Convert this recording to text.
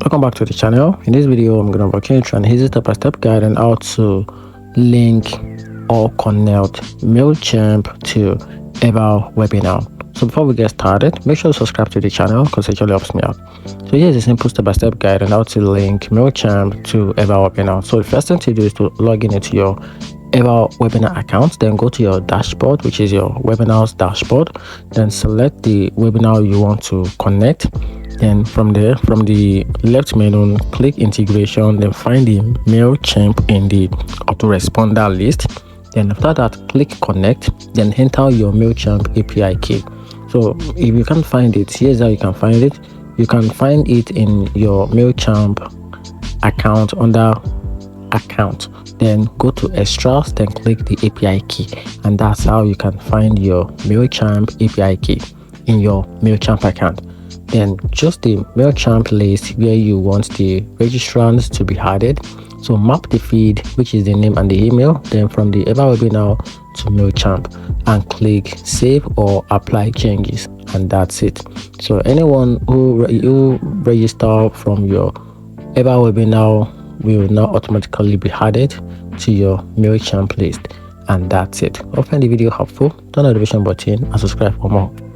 Welcome back to the channel. In this video, I'm going to walk you through an easy step-by-step guide on how to link or connect MailChimp to EverWebinar. So before we get started, make sure to subscribe to the channel because it really helps me out. So here's a simple step-by-step guide on how to link MailChimp to EverWebinar. So the first thing to do is to log in into your EverWebinar account, then go to your dashboard, which is your webinars dashboard, then select the webinar you want to connect. Then from there, from the left menu, click integration, then find the MailChimp in the autoresponder list. Then after that, click connect, then enter your MailChimp API key. So if you can't find it, here's how you can find it. You can find it in your MailChimp account under account, then go to extras, then click the API key, and that's how you can find your MailChimp API key in your MailChimp account. Then just the MailChimp list where you want the registrants to be added. So map the feed, which is the name and the email, then from the EverWebinar to MailChimp, and click save or apply changes, and that's it. So anyone who register from your EverWebinar will now automatically be added to your MailChimp list, and that's it. Hope you find the video helpful. Turn on the notification button and subscribe for more.